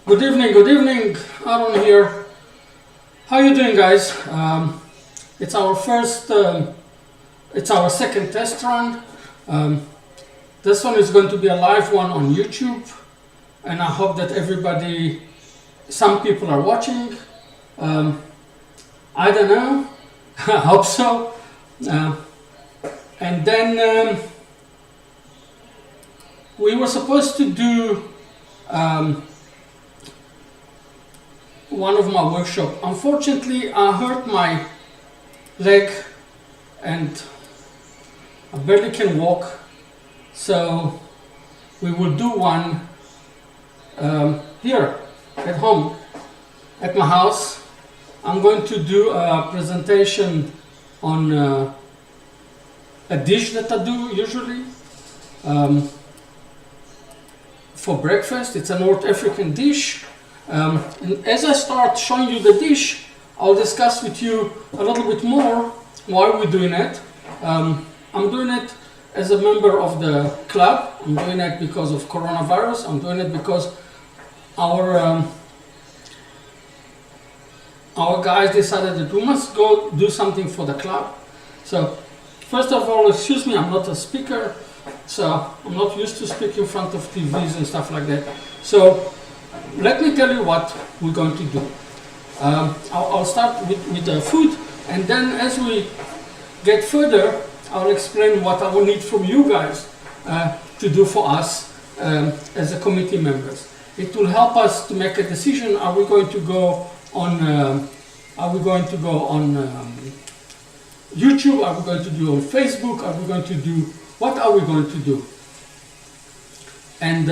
Good evening, Aaron here. How you doing, guys? It's our second test run. This one is going to be a live one on YouTube, and I hope that some people are watching. I don't know, I hope so. And then we were supposed to do one of my workshop. Unfortunately, I hurt my leg and I barely can walk, so we will do one here at home at my house. I'm going to do a presentation on a dish that I do usually for breakfast. It's a North African dish. And as I start showing you the dish, I'll discuss with you a little bit more why we're doing it. I'm doing it as a member of the club. I'm doing it because of coronavirus. I'm doing it because our guys decided that we must go do something for the club. So first of all, excuse me, I'm not a speaker, so I'm not used to speaking in front of TVs and stuff like that. So let me tell you what we're going to do. I'll start with the food, and then as we get further, I'll explain what I will need from you guys to do for us as a committee members. It will help us to make a decision. Are we going to go on YouTube? Are we going to do on Facebook? Are we going to do, what are we going to do? And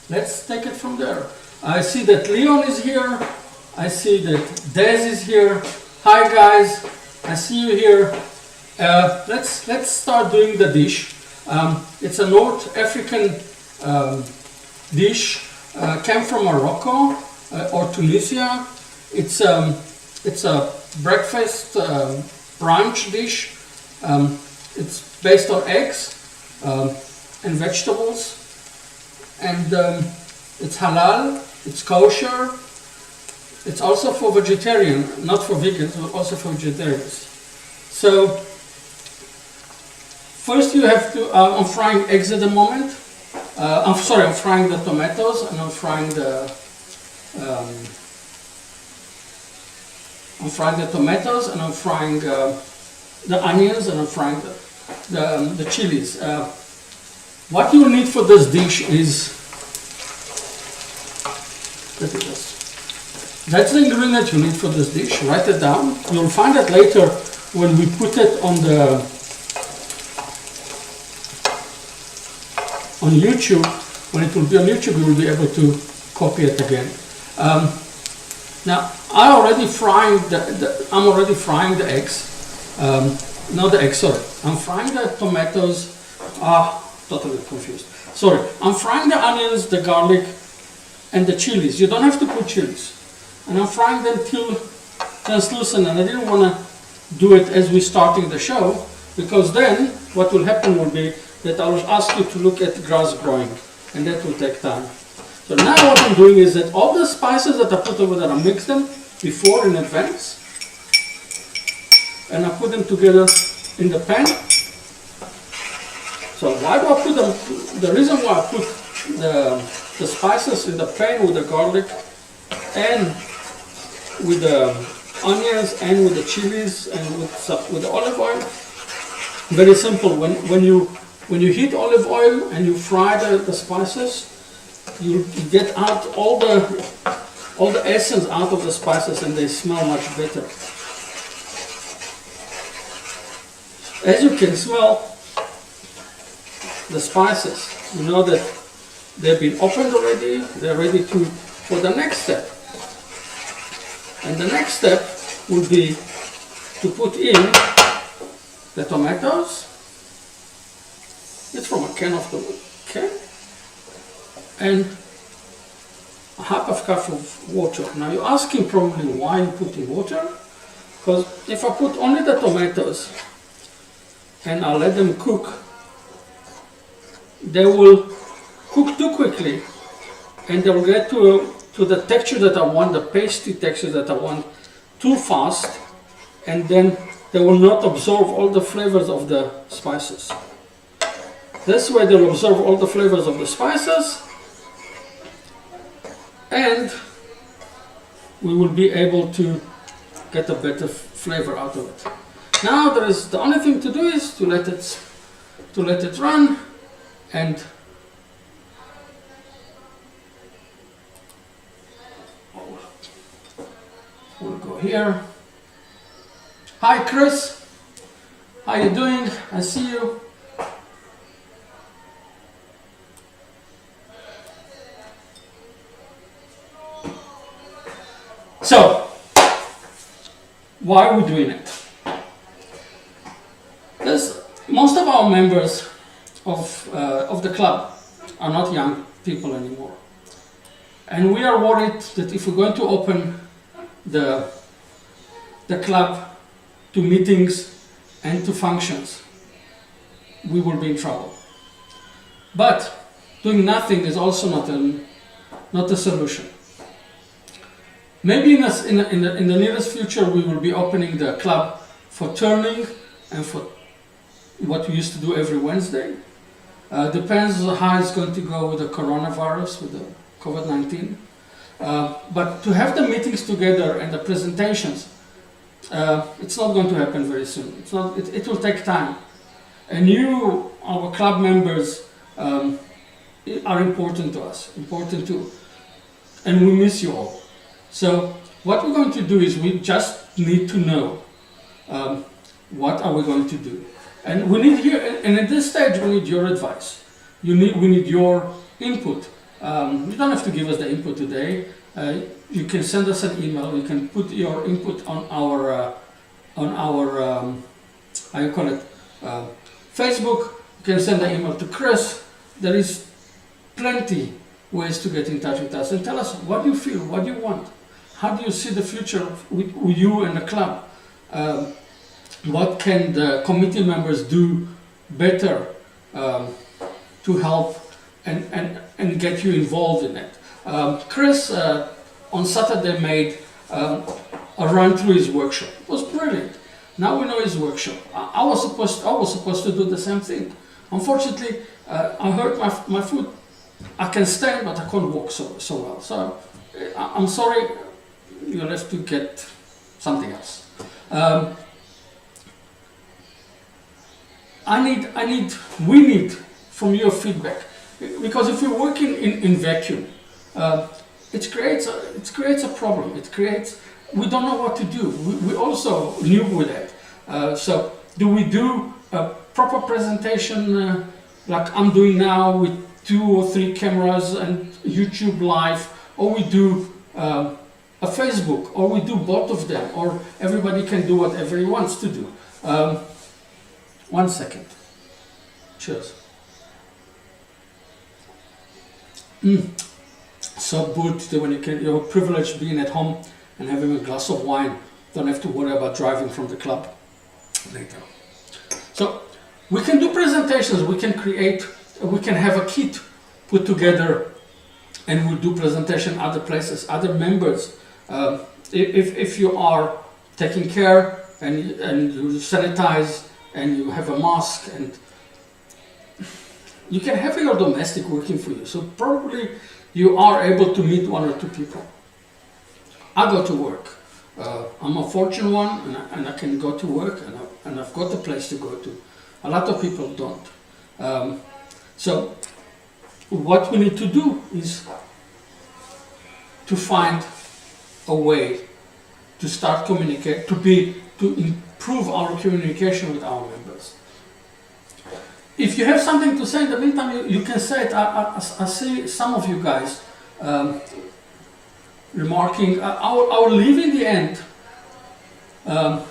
let's take it from there. I see that Leon is here. I see that Des is here. Hi guys, I see you here. Let's start doing the dish. It's a North African dish. Came from Morocco or Tunisia. It's a breakfast brunch dish. It's based on eggs and vegetables. And it's halal, it's kosher, it's also for vegetarian, not for vegans, but also for vegetarians. So first you have to, I'm frying eggs at the moment. I'm frying the tomatoes, and I'm frying the tomatoes, and I'm frying the onions, and I'm frying the chilies. What you need for this dish is, that's the ingredient you need for this dish. Write it down. You'll find it later when we put it on YouTube. When it will be on YouTube, you will be able to copy it again. Now I'm already frying the eggs. Not the eggs, sorry. I'm frying the tomatoes. Totally confused. Sorry. I'm frying the onions, the garlic, and the chilies. You don't have to put chilies. And I'm frying them till translucent, and I didn't want to do it as we're starting the show, because then what will happen will be that I will ask you to look at grass growing, and that will take time. So now what I'm doing is that all the spices that I put over there, I mix them before in advance, and I put them together in the pan. So why do I put them? The reason why I put the spices in the pan with the garlic and with the onions and with the chilies and with the olive oil, very simple. When you heat olive oil and you fry the spices, you get out all the essence out of the spices, and they smell much better. As you can smell the spices, you know that they've been opened already. They're ready for the next step. And the next step would be to put in the tomatoes. It's from a can of tomato, okay? And a half a cup of water. Now you're asking probably why I'm putting water? Because if I put only the tomatoes and I let them cook, they will cook too quickly and they will get to the texture that I want, the pasty texture that I want, too fast, and then they will not absorb all the flavors of the spices. This way they'll absorb all the flavors of the spices, and we will be able to get a better flavor out of it. Now the only thing to do is to let it run, and we'll go here. Hi Chris, how you doing? I see you. So, why are we doing it? Most of our members of the club are not young people anymore. And we are worried that if we're going to open the club to meetings and to functions, we will be in trouble. But doing nothing is also not a solution. Maybe in the nearest future we will be opening the club for turning and for what we used to do every Wednesday. Depends on how it's going to go with the coronavirus, with the COVID-19. But to have the meetings together and the presentations, it's not going to happen very soon. It will take time. And you, our club members, are important to us, and we miss you all. So what we're going to do is we just need to know what are we going to do. And we need and at this stage we need your advice. We need your input. You don't have to give us the input today. You can send us an email. You can put your input on our how you call it, Facebook. You can send an email to Chris. There is plenty ways to get in touch with us and tell us what you feel, what you want. How do you see the future with you and the club? What can the committee members do better to help and get you involved in it? Chris on Saturday made a run through his workshop. It was brilliant. Now we know his workshop. I was supposed to do the same thing. Unfortunately, I hurt my foot. I can stand, but I can't walk so well. So I'm sorry. You'll have to get something else. We need from your feedback, because if you're working in vacuum, it creates a problem. We don't know what to do. We also new with that. So do we do a proper presentation like I'm doing now with 2 or 3 cameras and YouTube live, or we do a Facebook, or we do both of them, or everybody can do whatever he wants to do. 1 second. Cheers. So good that when you're privileged being at home and having a glass of wine, don't have to worry about driving from the club later. So we can do presentations, we can have a kit put together, and we'll do presentation other places, other members. If you are taking care and you sanitize and you have a mask, and you can have your domestic working for you, so probably you are able to meet 1 or 2 people. I go to work. I'm a fortunate one, and I can go to work, and I've got a place to go to. A lot of people don't. So what we need to do is to find a way to start communicate, to improve our communication with our members. If you have something to say in the meantime, you can say it. I see some of you guys remarking. I will leave in the end a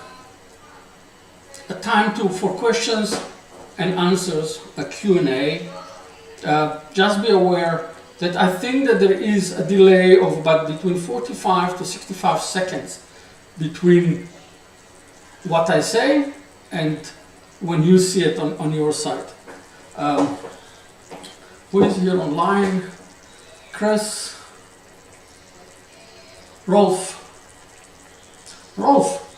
time for questions and answers, a Q&A. Just be aware that I think that there is a delay of about between 45 to 65 seconds between what I say and when you see it on your side. Who is here online? Chris, Rolf,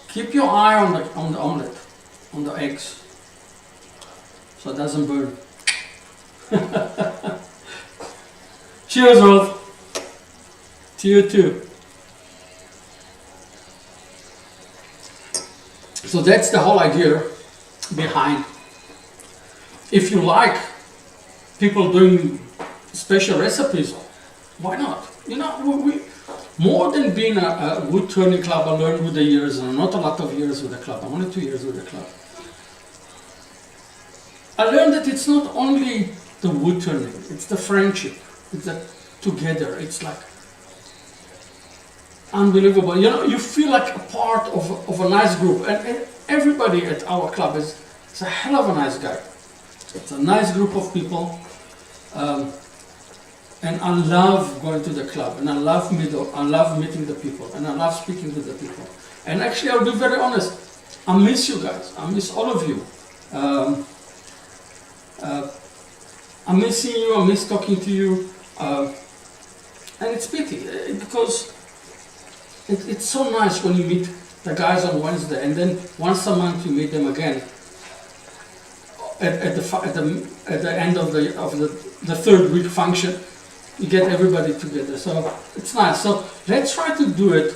keep your eye on the omelet, on the eggs, so it doesn't burn. Cheers, Rolf. To you too. So that's the whole idea behind. If you like people doing special recipes, why not? You know, we more than being a wood turning club, I learned with the years, and not a lot of years with the club. I'm only 2 years with the club. I learned that it's not only the wood turning, it's the friendship, it's the together. It's like unbelievable. You know, you feel like a part of a nice group, and everybody at our club is a hell of a nice guy. It's a nice group of people, and I love going to the club, and I love meeting the people, and I love speaking to the people. And actually, I'll be very honest, I miss you guys. I miss all of you. I miss seeing you. I miss talking to you. And it's pity because it's so nice when you meet the guys on Wednesday, and then once a month you meet them again at the end of the third week function. You get everybody together, so it's nice. So let's try to do it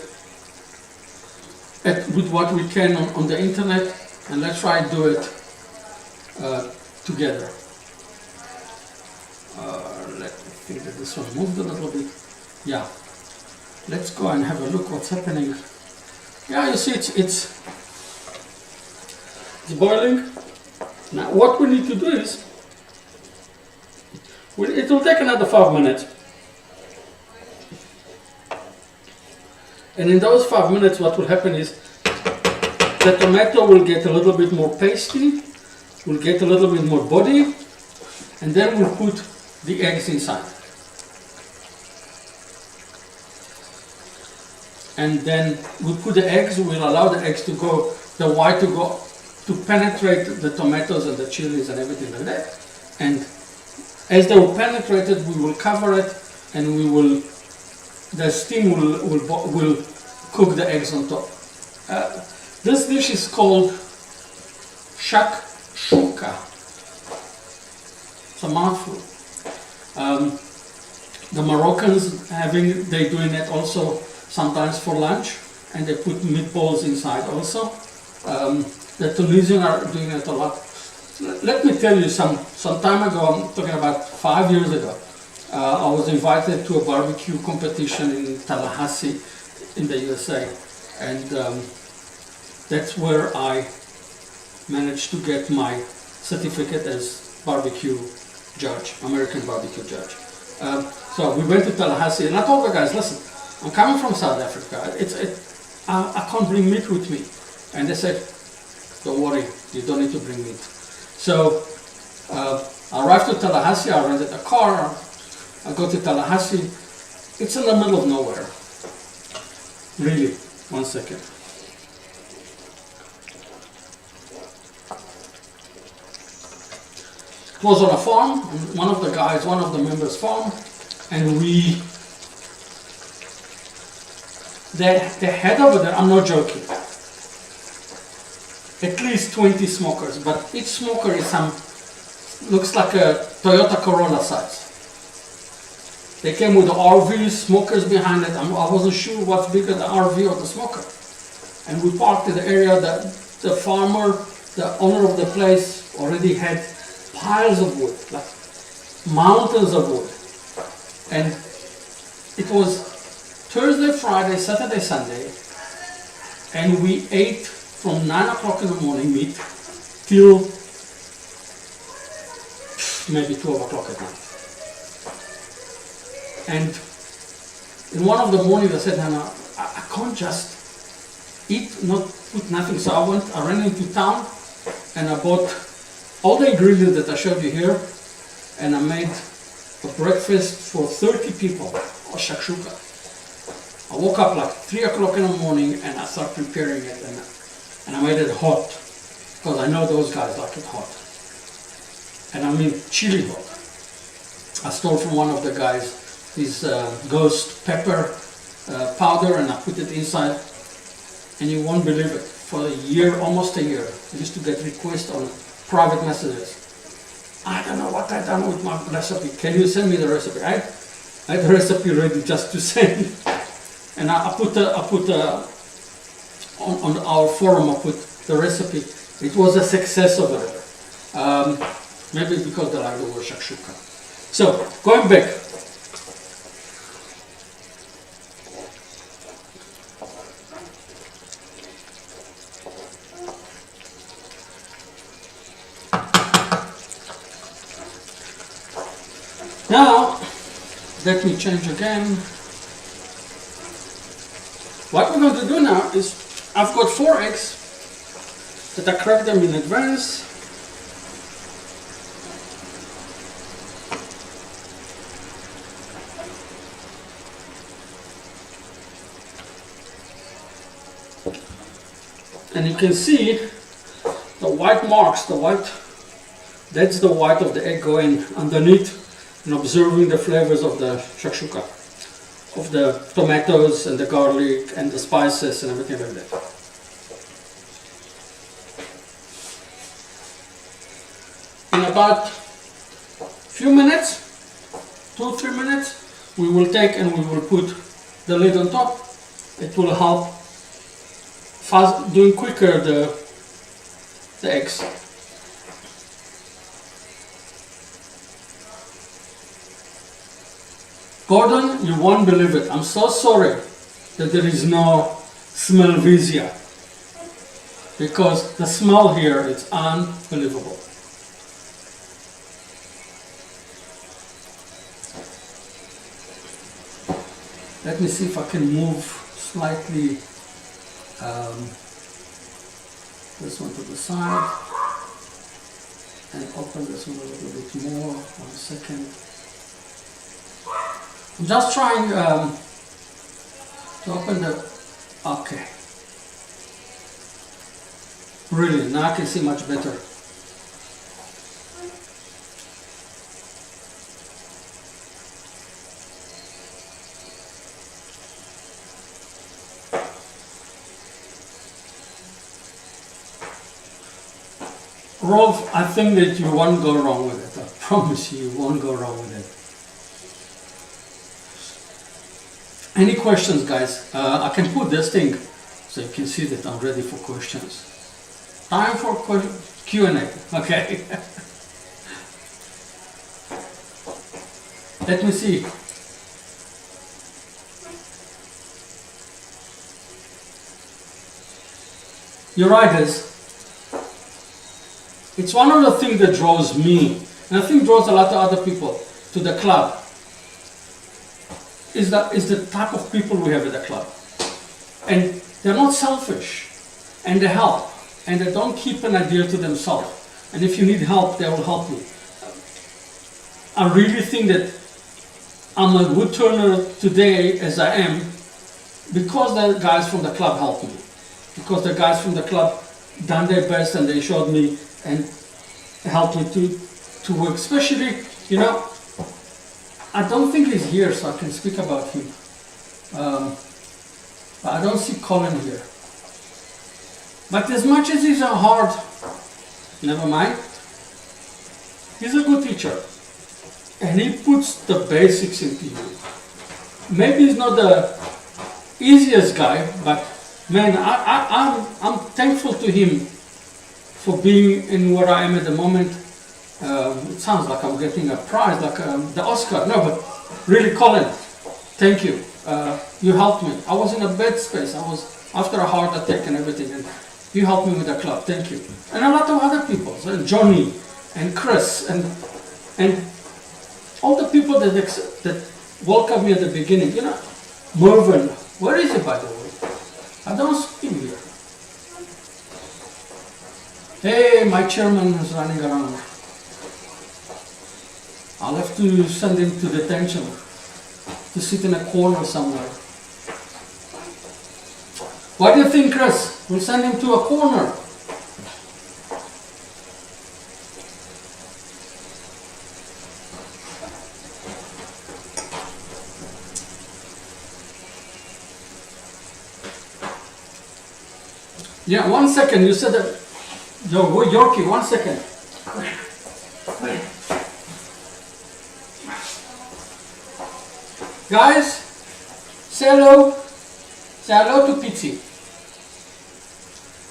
with what we can on the internet, and let's try to do it together. Let me think that this one moved a little bit. Yeah, let's go and have a look what's happening. Yeah, you see it's boiling. Now what we need to do is, it will take another 5 minutes. And in those 5 minutes what will happen is the tomato will get a little bit more pasty, will get a little bit more body, and then we'll put the eggs inside. And then we'll put the eggs, we'll allow the eggs to go, the white to penetrate the tomatoes and the chilies and everything like that. And as they will penetrate it, we will cover it, and the steam will cook the eggs on top. This dish is called shakshuka. It's a mouthful. The Moroccans they're doing it also sometimes for lunch, and they put meatballs inside also. The Tunisians are doing it a lot. Let me tell you, some time ago, I'm talking about 5 years ago, I was invited to a barbecue competition in Tallahassee in the USA, and that's where I managed to get my certificate as barbecue judge, American barbecue judge. So we went to Tallahassee, and I told the guys, listen, I'm coming from South Africa, I can't bring meat with me. And they said, don't worry, you don't need to bring meat. So I arrived to Tallahassee, I rented a car, I go to Tallahassee. It's in the middle of nowhere. Really, 1 second. It was on a farm, one of the members' farm, and they had over there, I'm not joking, at least 20 smokers, but each smoker looks like a Toyota Corolla size. They came with the RV, smokers behind it. I wasn't sure what's bigger, the RV or the smoker. And we parked in the area that the farmer, the owner of the place, already had piles of wood, like mountains of wood. And it was Thursday, Friday, Saturday, Sunday, and we ate from 9 o'clock in the morning meat till maybe 12 o'clock at night. And in one of the mornings I said, Hannah, I can't just eat, not put nothing. So I ran into town and I bought all the ingredients that I showed you here, and I made a breakfast for 30 people, or shakshuka. I woke up like 3 o'clock in the morning and I started preparing it, and I made it hot, because I know those guys like it hot. And I mean chili hot. I stole from one of the guys this ghost pepper powder, and I put it inside, and you won't believe it. For a year, almost a year, I used to get requests on private messages. I don't know what I done with my recipe. Can you send me the recipe? I had the recipe ready just to send, and I put on our forum. I put the recipe. It was a success over there. Maybe because they like the word shakshuka. So going back. Now, let me change again. What we're going to do now is, I've got 4 eggs that I cracked them in advance. And you can see the white marks, that's the white of the egg going underneath, and observing the flavors of the shakshuka, of the tomatoes and the garlic and the spices and everything like that. In about few minutes, 2-3 minutes, we will take and we will put the lid on top. It will help doing quicker the eggs. Gordon, you won't believe it. I'm so sorry that there is no smell-visia, because the smell here is unbelievable. Let me see if I can move slightly this one to the side and open this one a little bit more. 1 second. I'm just trying to open the, okay. Brilliant, now I can see much better. Rolf, I think that you won't go wrong with it. I promise you, you won't go wrong with it. Any questions, guys? I can put this thing so you can see that I'm ready for questions. Time for Q&A. Okay. Let me see. You're right, guys. It's one of the things that draws me, and I think draws a lot of other people to the club, is the type of people we have at the club. And they're not selfish, and they help, and they don't keep an idea to themselves. And if you need help, they will help you. I really think that I'm a wood turner today as I am because the guys from the club helped me. Because the guys from the club done their best and they showed me and helped me to work. Especially, you know, I don't think he's here, so I can speak about him. But I don't see Colin here. But as much as he's a hard, never mind, he's a good teacher. And he puts the basics into you. Maybe he's not the easiest guy, but man, I'm thankful to him for being in where I am at the moment. It sounds like I'm getting a prize, like the Oscar. No, but really, Colin, thank you. You helped me. I was in a bad space. I was after a heart attack and everything, and you helped me with the club. Thank you. And a lot of other people, so Johnny and Chris and all the people that welcomed me at the beginning. You know, Mervyn. Where is he, by the way? I don't see him here. Hey, my chairman is running around. I'll have to send him to detention, to sit in a corner somewhere. What do you think, Chris? We'll send him to a corner. Yeah, 1 second. You said that. No, Yorkie, 1 second. Guys, say hello. Say hello to Pitsy.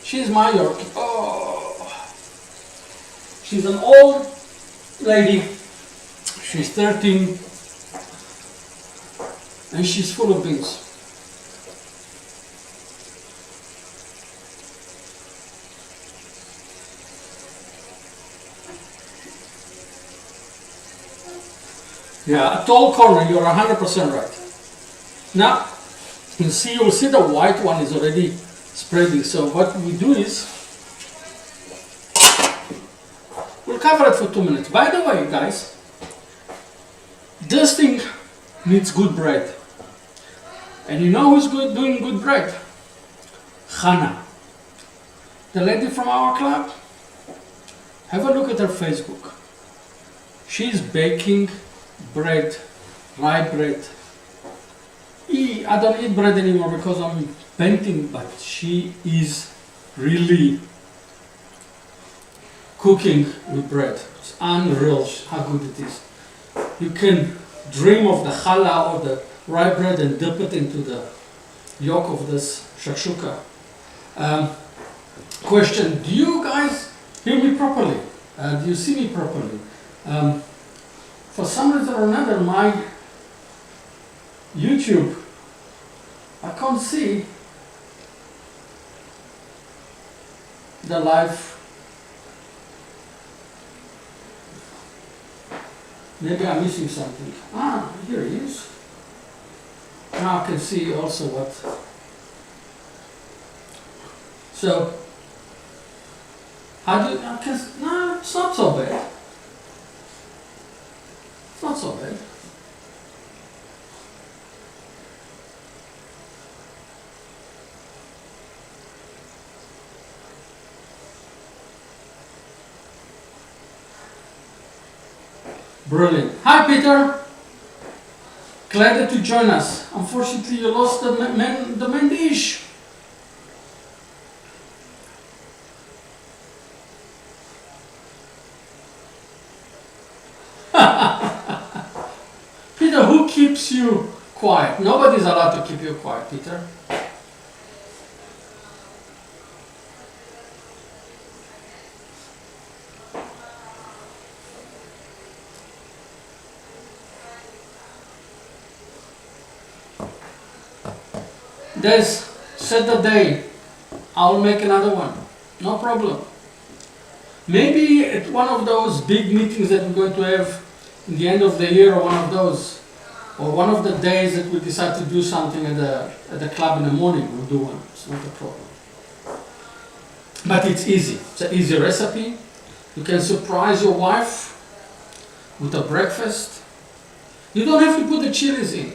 She's my Yorkie. Oh, she's an old lady. She's 13, and she's full of beans. Yeah, a tall corner, you're 100% right. Now, you'll see the white one is already spreading. So what we do is, we'll cover it for 2 minutes. By the way, guys, this thing needs good bread. And you know who's doing good bread? Hannah. The lady from our club. Have a look at her Facebook. She's baking bread, rye bread. I don't eat bread anymore because I'm painting, but she is really cooking with bread. It's unreal how good it is. You can dream of the challah or the rye bread and dip it into the yolk of this shakshuka. Question, do you guys hear me properly? Do you see me properly? For some reason or another, my YouTube, I can't see the live. Maybe I'm missing something. Ah, here he is. Now I can see also what. So, how do you, no, it's not so bad. It's not so bad. Brilliant. Hi, Peter. Glad that you joined us. Unfortunately, you lost the main dish. Peter, who keeps you quiet? Nobody's allowed to keep you quiet, Peter. Des, set the day. I'll make another one. No problem. Maybe at one of those big meetings that we're going to have in the end of the year, or one of those, or one of the days that we decide to do something at the club in the morning, we'll do one. It's not a problem. But it's easy. It's an easy recipe. You can surprise your wife with a breakfast. You don't have to put the chilies in.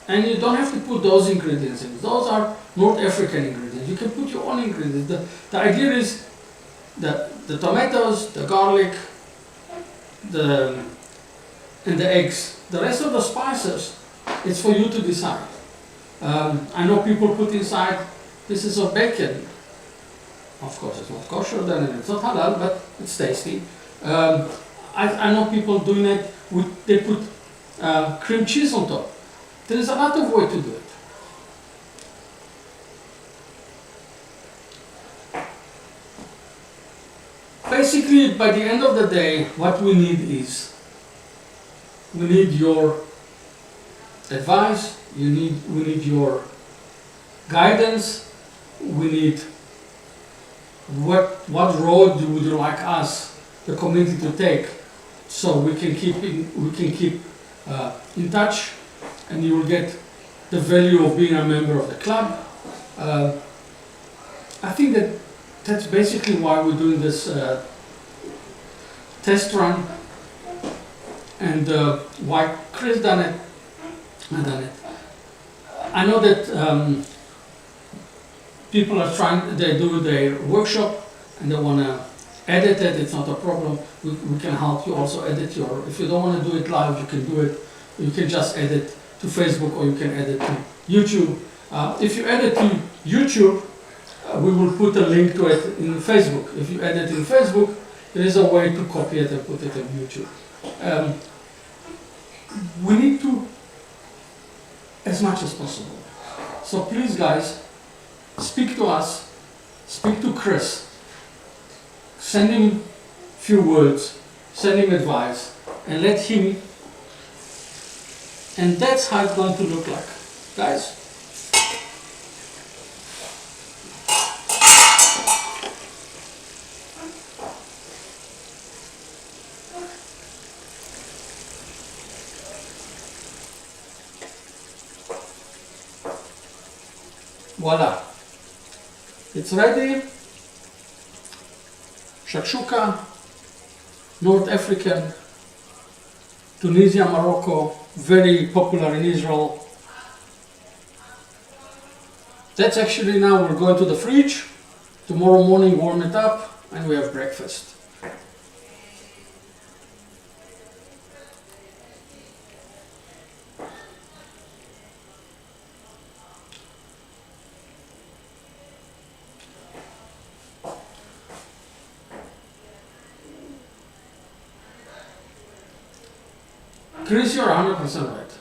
And you don't have to put those ingredients in. Those are North African ingredients. You can put your own ingredients. The idea is the tomatoes, the garlic, and the eggs. The rest of the spices, it's for you to decide. I know people put inside pieces of bacon. Of course, it's not kosher then, and it's not halal, but it's tasty. I know people doing it they put cream cheese on top. There is a lot of way to do it. Basically, by the end of the day, what we need is, we need your advice, we need your guidance, we need what road would you like us, the community, to take, so we can keep in touch, and you will get the value of being a member of the club. I think that's basically why we're doing this test run, and why Chris done it. I done it. I know that people are they do their workshop and they want to edit it. It's not a problem. We can help you also edit if you don't want to do it live, you can do it. You can just edit to Facebook, or you can edit to YouTube. If you edit to YouTube, we will put a link to it in Facebook. If you add it in Facebook, there is a way to copy it and put it on YouTube. We need to, as much as possible. So please, guys, speak to us, speak to Chris, send him a few words, send him advice, and let him, and that's how it's going to look like, guys. Voila, it's ready. Shakshuka, North African, Tunisia, Morocco, very popular in Israel. That's actually now we're going to the fridge. Tomorrow morning warm it up and we have breakfast. Chris, you're 100% right.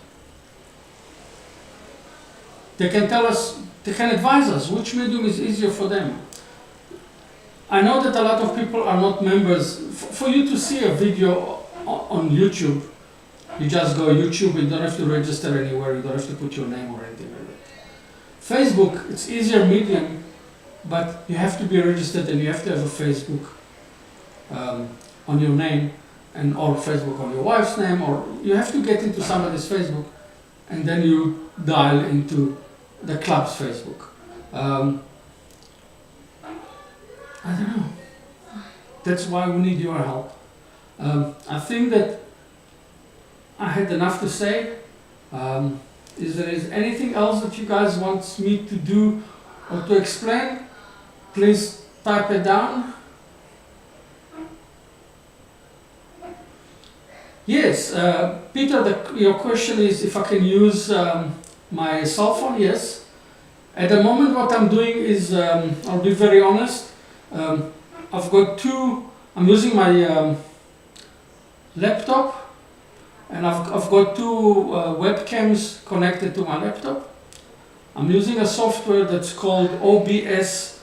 They can tell us, they can advise us which medium is easier for them. I know that a lot of people are not members. For you to see a video on YouTube, you just go YouTube, you don't have to register anywhere, you don't have to put your name or anything like that. Facebook, it's easier medium, but you have to be registered and you have to have a Facebook on your name, and or Facebook on your wife's name, or you have to get into somebody's Facebook and then you dial into the club's Facebook. I don't know. That's why we need your help. I think that I had enough to say. Is there anything else that you guys want me to do or to explain? Please type it down. Yes, Peter, your question is if I can use my cell phone. Yes. At the moment what I'm doing is, I'll be very honest, I've got I'm using my laptop, and I've got two webcams connected to my laptop. I'm using a software that's called OBS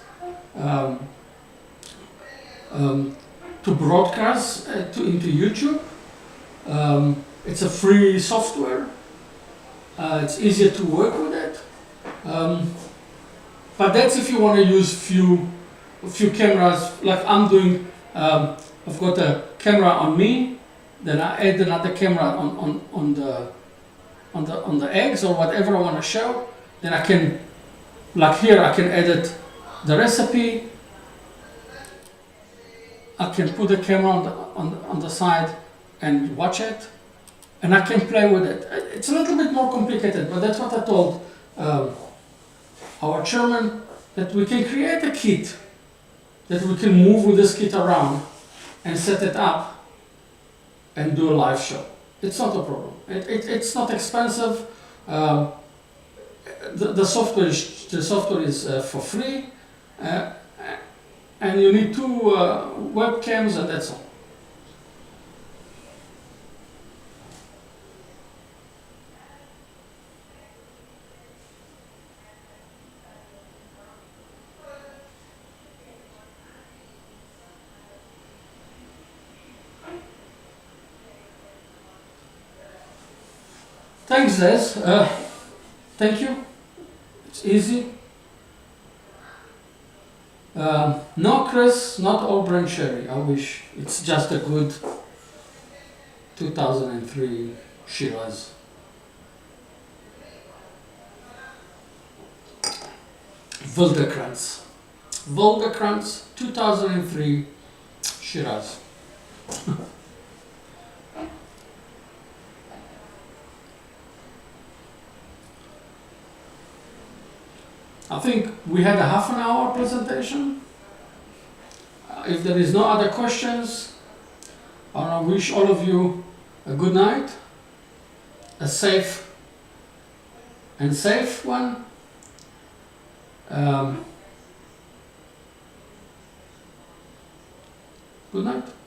to broadcast into YouTube. It's a free software. It's easier to work with it. But that's if you want to use a few cameras, like I'm doing. I've got a camera on me, then I add another camera on the eggs or whatever I want to show. Then I can, like here, I can edit the recipe. I can put the camera on the side and watch it, and I can play with it. It's a little bit more complicated, but that's what I told our chairman, that we can create a kit that we can move with this kit around and set it up and do a live show. It's not a problem. It's not expensive. The software is for free, and you need two webcams, and that's all. Thanks, Des. Thank you. It's easy. No, Chris, not all brand sherry. I wish. It's just a good 2003 Shiraz. Wildekranz. Wildekranz 2003 Shiraz. I think we had a half an hour presentation. If there is no other questions, I want to wish all of you a good night, a safe one. Good night.